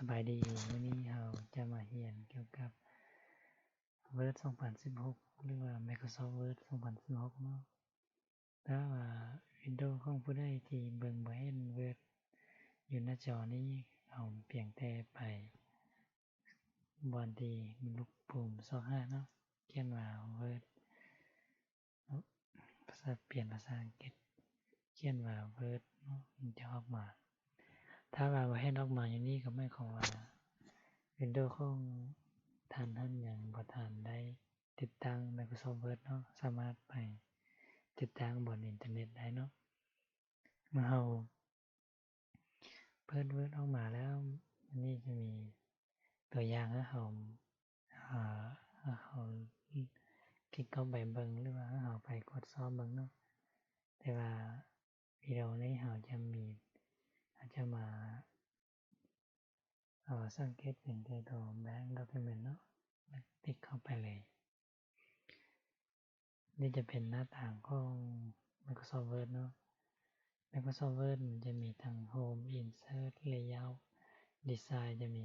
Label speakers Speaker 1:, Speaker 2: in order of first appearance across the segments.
Speaker 1: สบายดีวันนี้เราจะมาเรียนเกี่ยวกับ Word 2016 หรือว่า Microsoft Word 2016 เนาะถ้าว่า Windows ของผู้ใดที่เบิ่งบ่เห็น Word อยู่หน้าจอนี้เอาเพียงแต่ไปบอนที่มีลูกปุ่ม25เนาะเขียนว่า Word เปลี่ยนภาษาอังกฤษเขียนว่า Word เนาะมันจะออกมาถ้าว่าบ่เห็นออกมาอย่างนี้ก็หมายความว่า Windows ของท่านยังบ่ทันได้ติดตั้ง Microsoft Word เนาะสามารถไปติดตั้งบนอินเทอร์เน็ตได้เนาะเมื่อเราเปิด Word ออกมาแล้วอันนี้จะมีตัวอย่างให้เราคลิกเข้าไปเบิ่งหรือว่าเราไปกดสอบเบิ่งเนาะแต่ว่าวิดีโอนี้เราจะมาสังเกตเป็นตัว Blank Document เนาะติ๊กเข้าไปเลยนี่จะเป็นหน้าต่างของ Microsoft Word เนาะ Microsoft Word มันจะมีทั้ง Home Insert Layout Design จะมี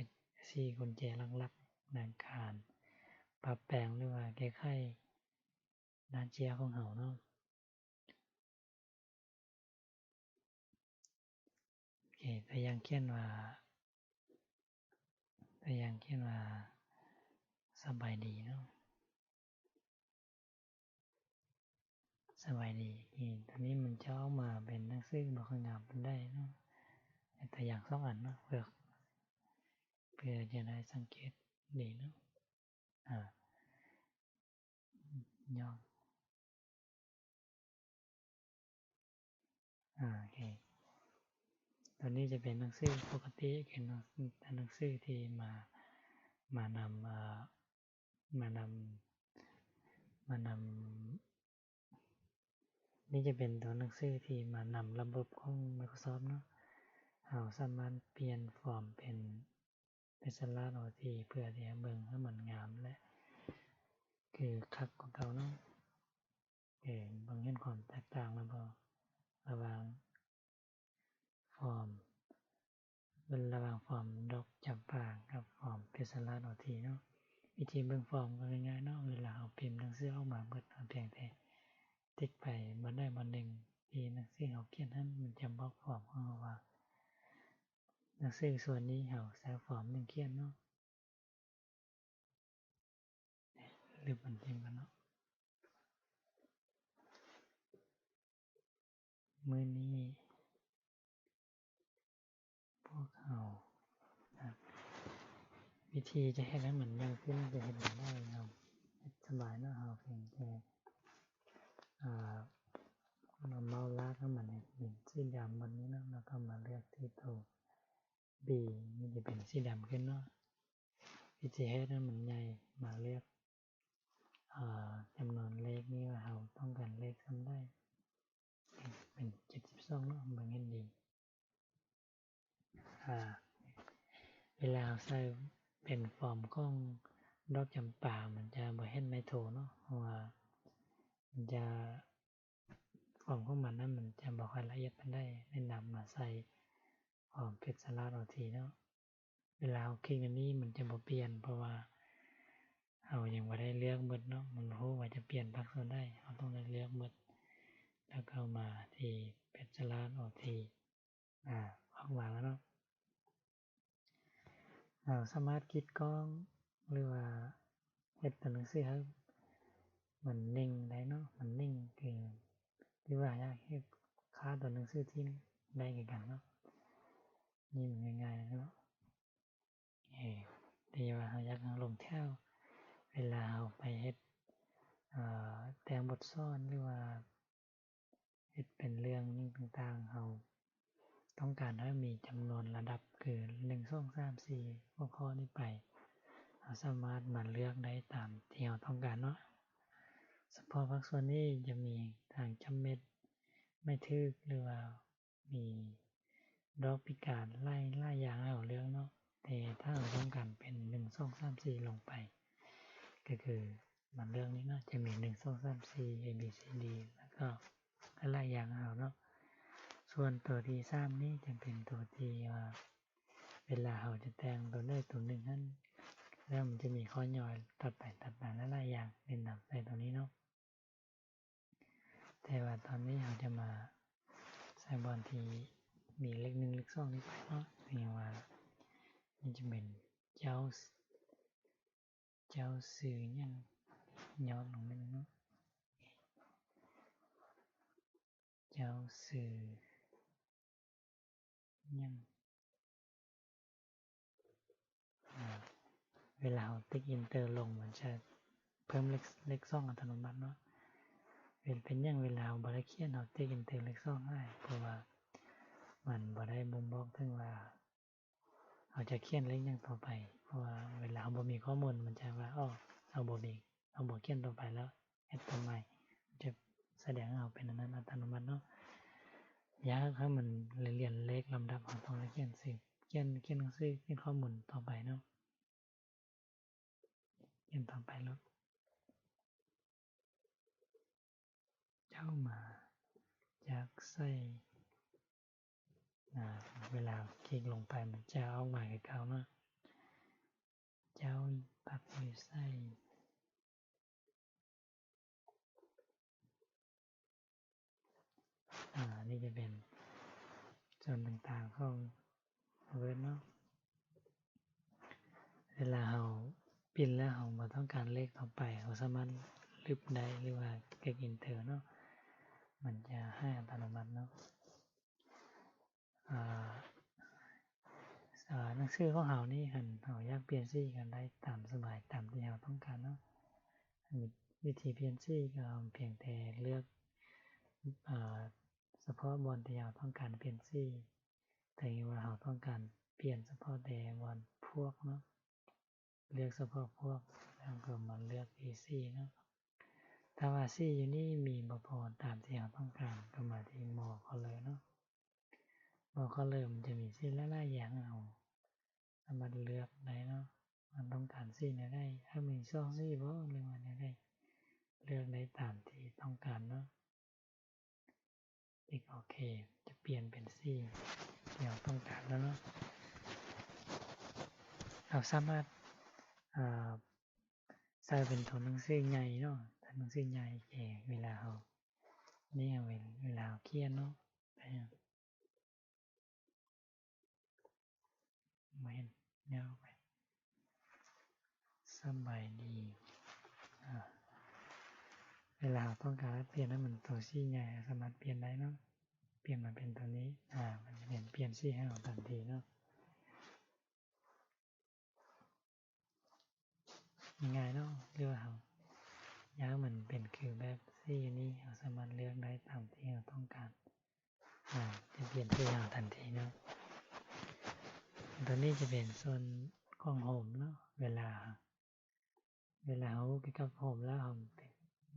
Speaker 1: 4กุญแจหลักๆในการปรับแปลงหรือว่าแก้ไขหน้าจอของเราเนาะโอเคตัวอย่างเขียนว่าสบายดีเนาะสบายดีตัวนี้มันจะออกมาเป็นหนังสือบ่ค่อยงามปานใดเนาะตัวอย่าง2อันเนาะเพื่อจะได้สังเกตดีเนาะย่อโอเคตัวนี้จะเป็นหนังสือปกติกันเนาะแต่หนังสือที่มานำนี่จะเป็นตัวหนังสือที่มานำระบบของ Microsoft เนาะเราสามารถเปลี่ยนฟอร์มเป็นสไลด์เอาที่เพื่อที่จะเบิ่งให้มันงามและคือคักของเขาเนาะบางเห็นความแตกต่างแล้วบ่ระหว่างฟอร์มดอกจำปากับฟอร์มเพชรลาดเอาทีเนาะวิธีเบิ่งฟอร์มก็ง่ายๆเนาะเวลาเอาพิมพ์หนังสือออกมาเบิดเพียงแต่ติ๊กไปบ่ได้บ่หนึ่งที่หนังสือเราเขียนนั้นมันจะบอกฟอร์มของเราว่าหนังสือส่วนนี้เราใช้ฟอร์มนึงเขียนเนาะหรือมันพิมพ์กันเนาะมื้อนี้พวกเราวิธีจะให้มันยาวขึ้นจะเห็นได้ครับสบายเนาะเราเพียงแค่เราเมาส์ลากให้มันเป็นสีดำบนนี้เนาะแล้วก็มาเลือกที่ตัว B มันจะเป็นสีดำขึ้นเนาะวิธีให้มันใหญ่มาเลือกจำนวนเลขนี้ว่าเราต้องการเลขซ้ำได้เป็น72เนาะบางเห็นดีเวลาใส่เป็นฟอร์มของดอกจำปามันจะบ่เห็นในโถเนาะเพราะว่ามันจะฟอร์มของมันนั้นมันจะบ่ค่อยละเอียดปานใดแนะนำมาใส่ฟอร์มเพชรสลัดเอาทีเนาะเวลาคลิกอันนี้มันจะบ่เปลี่ยนเพราะว่าเรายังบ่ได้เลือกหมดเนาะมันรู้ว่าจะเปลี่ยนภาคส่วนได้เราต้องได้เลือกหมดแล้วก็มาที่เพชรสลัดเอาทีออกมาแล้วเนาะเราสามารถคิดกล้องหรือว่าเฮ็ดตัวหนังสือให้มันนิ่งได้เนาะมันนิ่งคือหรือว่าอยากให้ค่าตัวหนังสือที่ได้กันเนาะนี่มันง่ายๆเนาะที่ว่าเราอยากลงแถวเวลาเราไปเฮ็ดแต่งบทสอนหรือว่าเฮ็ดเป็นเรื่องต่างๆเราต้องการให้มีจำนวนระดับคือ1 2 3 4หัวข้อนี้ไปเราสามารถมาเลือกได้ตามที่เราต้องการเนาะเฉพาะภาคส่วนนี้จะมีทางจำเม็ดไม่ทึกหรือว่ามีดอกพิการไล่อย่างให้เราเลือกเนาะแต่ถ้าเราต้องการเป็น1 2 3 4ลงไปก็คือมันเรื่องนี้เนาะจะมี1 2 3 4 A B C D แล้วก็หลายอย่างให้เราเนาะส่วนตัวที่3นี้จะเป็นตัวที่ว่าเว ลาเราจะแต่งตัวได้ตัวหนึ่งนั้นแล้วมันจะมีข้อย่อยตัดไปตัดมาหลายอย่างเล่นนำใส่ตัวนี้เนาะแต่ว่าตอนนี้เราจะมาใส่บอลที่มีเลข1เลข2นี่ไปเนาะอย่างว่านี่จะเป็นเจ้าสื่อยังย้อนลงไปเนาะเจ้าสื่อยังเวลาเราติ๊กอินเตอร์ลงมันจะเพิ่มเลข2อัตโนมัติเนาะเป็นอย่างเวลาบ่ได้เขียนเราติ๊กอินเตอร์เลข2ได้เพราะว่ามันบ่ได้บ่งบอกถึงว่าเราจะเขียนเลขอย่างต่อไปเพราะว่าเวลาบ่มีข้อมูลมันจะว่าเราบ่เขียนต่อไปแล้วแอดตัวใหม่จะแสดงให้เราเป็นอันนั้นอัตโนมัติเนาะยากให้มันเรียนเลขลำดับเราต้องเขียนชื่อเขียนหนังสือเขียนข้อมูลต่อไปเนาะเขียนต่อไปแล้วเจ้ามาจากใส่เวลาคลิกลงไปมันจะออกมาเก่าเนาะเจ้าปักอยู่ใส่นี่จะเป็นส่วนต่างๆของเวิร์ดเนาะเวลาเราพิมพ์แล้วเราบ่ต้องการเลขต่อไปเราสามารถลึบได้หรือว่าคลิกอินเตอร์เนาะมันจะให้อัตโนมัติเนาะหนังสือของเรานี่คันเราอยากเปลี่ยนสีกันได้ตามสบายตามที่เราต้องการเนาะวิธีเปลี่ยนสีก็เพียงแต่เลือกเฉพาะบอลที่เราต้องการเปลี่ยนสีแต่ว่าเราต้องการเปลี่ยนเฉพาะแต่บอลพวกเนาะเลือกเฉพาะพวกแล้วก็มาเลือกสีเนาะถ้าว่าสีอยู่นี่มีบ่พอตามที่เราต้องการก็มาที่more colorเนาะmore colorมันจะมีสีหลายๆอย่างเอาสามารถเลือกได้เนาะมันต้องการสีไหนได้ถ้ามี2สีบ่หรือว่าไหนได้เลือกได้ตามที่ต้องการเนาะโอเคจะเปลี่ยนเป็นสีที่เราต้องการแล้วเนาะเราสามารถใส่เป็นตัวหนังสือใหญ่เนาะหนังสือใหญ่เวลาเรานี่เวลาเขียนเนาะไม่เห็นเงาไปสบายดีเวลาต้องการเปลี่ยนให้มันตัวสีใหญ่สามารถเปลี่ยนได้เนาะเปลี่ยนมาเป็นตัวนี้มันจะเปลี่ยนสีให้เราทันทีเนาะง่ายเนาะเลือกเอาย้ายมันเป็นคือแบบสีนี้เราสามารถเลือกได้ตามที่เราต้องการจะเปลี่ยนสีให้เราทันทีเนาะตัวนี้จะเป็นส่วนของโฮมเนาะเวลาเราเกี่ยวกับโฮมแล้วเรา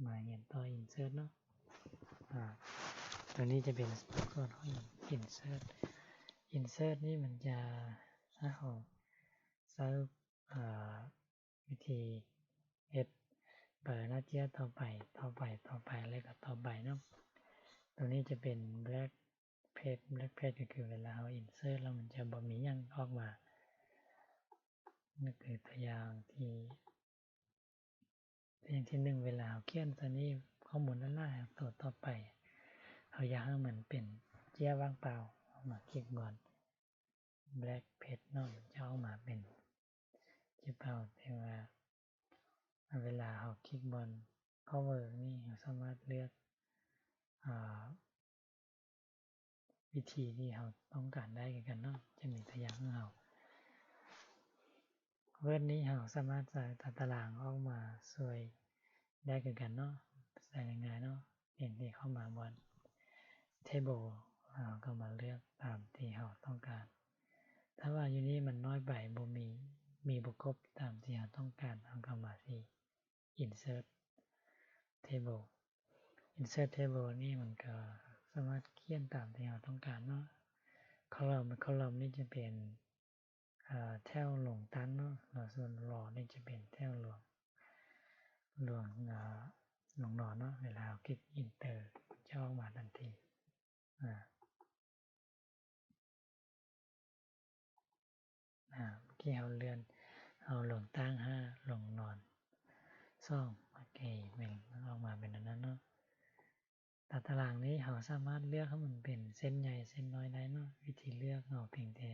Speaker 1: มาเห็นต่อ insert เนาะตัวนี้จะเป็นส่วนของ insert นี่มันจะให้เราใช้วิธีเปิดหน้าเจียต่อไปแล้วก็ต่อไปเนาะตัวนี้จะเป็น black page ก็คือเวลาเรา insert แล้วมันจะบ่มีหยังออกมานี่คือตัวอย่างที่1เวลาเราเขียนตัวนี้ข้อมูลด้านล่างตัวต่อไปเราอยากให้มันเป็นเจียว่างเปล่าเอามาคลิกบน black page เนาะจะออกมาเป็นเจียเปล่าแต่ว่าเวลาเราคลิกบน cover นี่เราสามารถเลือกวิธีที่เราต้องการได้กันเนาะจะมีตัวอย่างของเราเวิร์ดนี้เราสามารถใส่ตารางออกมาสวยได้กันเนาะใส่ง่ายๆเนาะเปลี่ยนที่เข้ามาบน table เราก็มาเลือกตามที่เราต้องการถ้าว่าอยู่นี้มันน้อยไปบ่มีบ่ครบตามที่เราต้องการเราก็มาที่ insert table นี่มันก็สามารถเขียนตามที่เราต้องการเนาะcolumn นี่จะเป็นแถวลงตั้งเนาะส่วนรอนี่จะเป็นแถวลงนอนเนาะเวลาคลิก enter จะออกมาทันที ที่เราเลื่อนเอาลงตั้ง5ลงนอน2โอเคมันออกมาเป็นอันนั้นเนาะตารางนี้เราสามารถเลือกให้มันเป็นเส้นใหญ่เส้นน้อยได้เนาะวิธีเลือกเอาเพียงแต่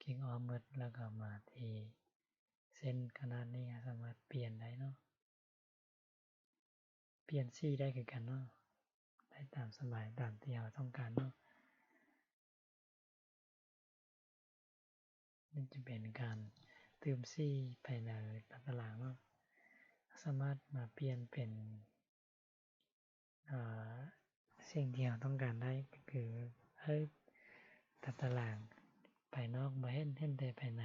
Speaker 1: คลิกออฟหมดแล้วก็มาที่เส้นขนาดนี้สามารถเปลี่ยนได้เนาะเปลี่ยนสีได้คือกันเนาะได้ตามสบายตามที่เราต้องการเนาะนี่จะเป็นการเติมสีภายในตารางเนาะสามารถมาเปลี่ยนเป็นสิ่งที่เราต้องการได้ก็คือให้ตารางภายนอกมาเห็นแต่ภายใน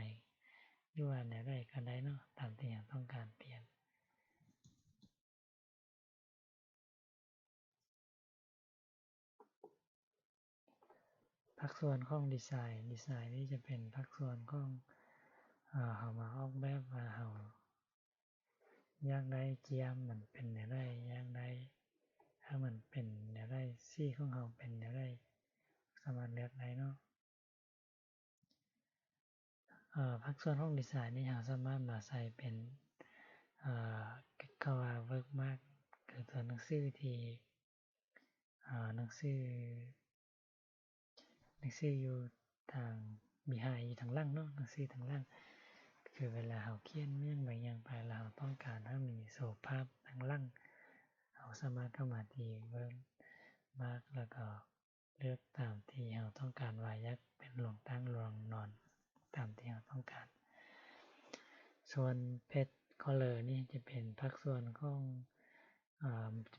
Speaker 1: หรือว่าแนวใดก็ได้เนาะตามที่เราต้องการเปลี่ยนภาคส่วนของดีไซน์นี่จะเป็นภาคส่วนของเรามาออกแบบว่าเราอยากได้เจียมมันเป็นแนวใดอยากได้ถ้ามันเป็นแนวใดสีของเราเป็นแนวใดสามารถเลือกได้เนาะภาคส่วนของดีไซน์นี่เราสามารถมาใส่เป็นคำว่า work mark คือตัวหนังสือที่หนังสืออยู่ทางมีหายอยู่ทางล่างเนาะหนังสือทางล่างคือเวลาเราเขียนเรื่องบางอย่างไปเราต้องการให้มีโชว์ภาพทางล่างเราสามารถเข้ามาที่ work mark แล้วก็เลือกตามที่เราต้องการว่าอยากเป็นลงตั้งลงนอนตามที่เราต้องการส่วนเพชรcolor นี่จะเป็นภาคส่วนของ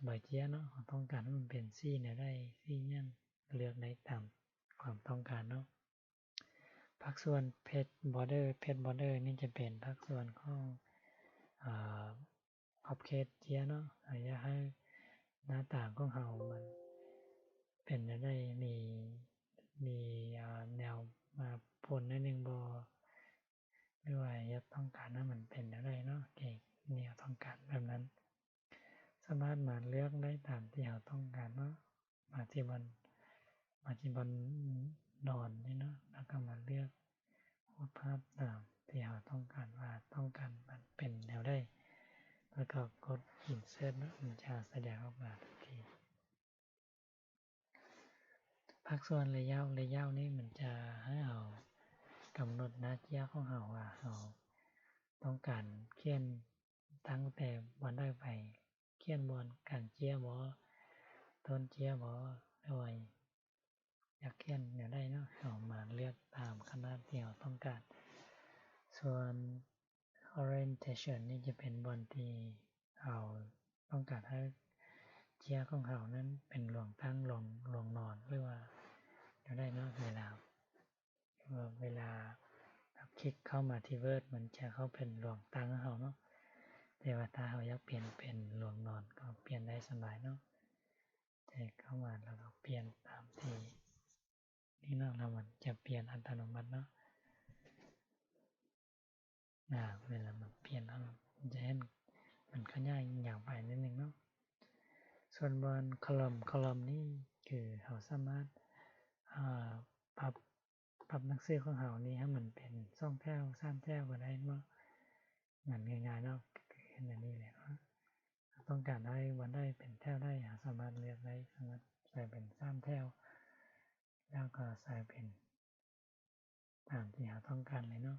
Speaker 1: ใบเจียเนาะต้องการให้มันเป็นสีแนวใดสียังเลือกได้ตามความต้องการเนาะภาคส่วนเพชรบอร์เดอร์นี่จะเป็นภาคส่วนของขอบเขตเจียเนาะอยากให้หน้าต่างของเรามันเป็นแนวใดมีแนวมาพ่นนิดนึงบ่หรือว่าอยากต้องการให้มันเป็นแนวใดเนาะแนวต้องการแบบนั้นสามารถมาเลือกได้ตามที่เราต้องการเนาะมาที่บนนอนนี่เนาะแล้วก็มาเลือกภาพตามที่เราต้องการว่าต้องการมันเป็นแนวใดแล้วก็กด insert นะมันจะแสดงออกมาทันทีภาคส่วนเลเยอร์นี่มันจะให้เรากำหนดหน้าเจียของเราว่าเราต้องการเขียนตั้งแต่บนได้ไปเขียนบนกลางเจียบ่ต้นเจียบ่ด้วยอยากเขียนแนวใดเนาะเรามาเลือกตามขนาดที่เราต้องการส่วน orientation นี่จะเป็นบนที่เราต้องการให้เจียของเรานั้นเป็นลงตั้งลงนอนหรือว่าแนวใดเนาะเวลาคลิกเข้ามาที่ Word มันจะเข้าเป็นลงตั้งของเราเนาะแต่ว่าถ้าเราอยากเปลี่ยนเป็นลงนอนก็เปลี่ยนได้สบายเนาะแต่เข้ามาแล้วก็เปลี่ยนตามที่นี่เนาะแล้วมันจะเปลี่ยนอัตโนมัติเนาะเวลามันเปลี่ยนแล้วมันจะเห็นมันขยายอย่างไปนิดนึงเนาะส่วนบนคอลัมน์นี่คือเราสามารถปรับหนังสือของเรานี่ให้มันเป็น2แถว3แถวก็ได้เนาะมันง่ายๆเนาะคืออันนี้แหละต้องการให้วันได้เป็นแถวได้สามารถเลือกได้สามารถใส่เป็น3แถวแล้วก็ใส่เป็นตามที่เราต้องการเลยเนาะ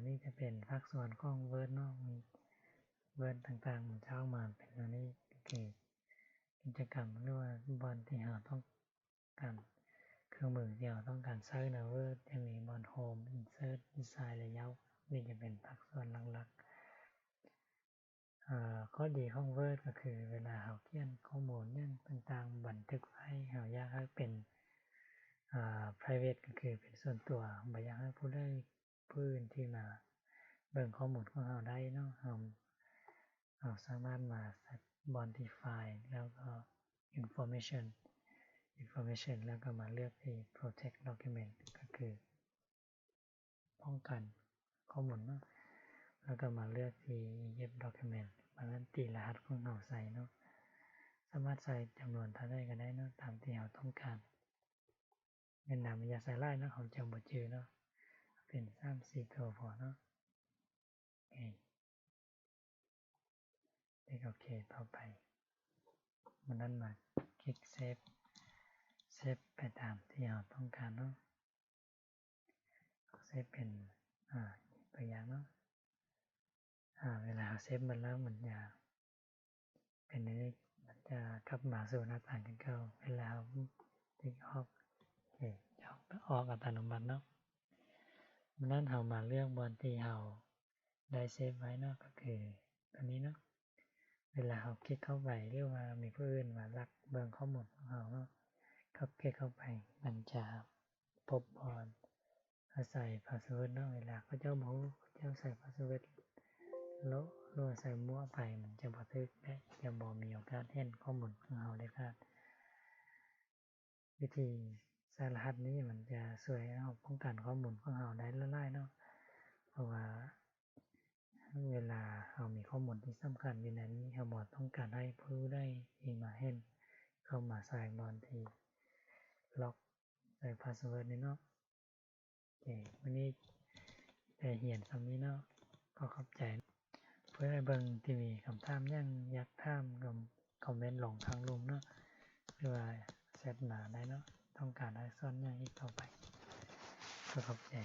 Speaker 1: นี่จะเป็นภาคส่วนของ Word เนาะมีเวิร์ดต่างๆมันจะเข้ามาเป็นอันนี้คือกิจกรรมหรือว่าบอลที่เราต้องการเครื่องมือที่เราต้องการใช้ใน Word จะมีบอล Home Insert Design Layout นี่จะเป็นภาคส่วนหลักๆข้อดีของ Word ก็คือเวลาเราเขียนข้อมูลเนี่ยต่างๆบันทึกไว้เราอยากให้เป็นprivate ก็คือเป็นส่วนตัวไม่อยากให้ผู้อื่นที่มาเบิ่งข้อมูลของเราได้เนาะเราสามารถมา modify แล้วก็ information แล้วก็มาเลือกที่ protect document ก็คือป้องกันข้อมูลเนาะแล้วก็มาเลือกที่ Egypt document มานั้นตีรหัสของเราใส่เนาะสามารถใส่จำนวนเท่าใดก็ได้เนาะตามที่เราต้องการ แนะนำอย่าใส่ไล่เนาะเขาจำบ่จือเนาะเป็น3-4ตัวพอเนาะโอเคต่อไปมันนั้นมาคลิกเซฟไปตามที่เราต้องการเนาะเซฟเป็นตัวอย่างเนาะเวลาเซฟมันแล้วมันจะเป็นนี้มันจะกลับมาสู่หน้าต่างกันเก่าเวลาติ๊กออกจะออกอัตโนมัติเนาะมันนั้นเรามาเลือกบนที่เราได้เซฟไว้เนาะก็คือตัวนี้เนาะเวลาเราคลิกเข้าไปหรือว่ามีผู้อื่นมาลักเบิ่งข้อมูลของเราเนาะก็คลิกเข้าไปมันจะพบบอนใส่พาสเวิร์ดเนาะเวลาเขาเจ้าบอกเจ้าใส่พาสเวิร์ดแล้วใส่มั่วไปมันจะบันทึกได้จะบ่มีโอกาสเห็นข้อมูลของเราได้ครับวิธีใส่รหัสนี้มันจะช่วยเราป้องกันข้อมูลของเราได้หลายๆเนาะเพราะว่าเวลาเรามีข้อมูลที่สำคัญอยู่ในนี้เราบ่ต้องการให้ผู้ได้มาเห็นเข้ามาใส่บอนที่ล็อกใส่พาสเวิร์ดนี้เนาะวันนี้ได้เรียนคำนี้เนาะก็ขอบใจเพื่อให้เบิ่งที่มีคำถามยังอยากถามก็คอมเมนต์ลงทางลุมเนาะหรือว่าแชทมาได้เนาะต้องการให้สอนอย่างอีกต่อไปก็ขอบใจ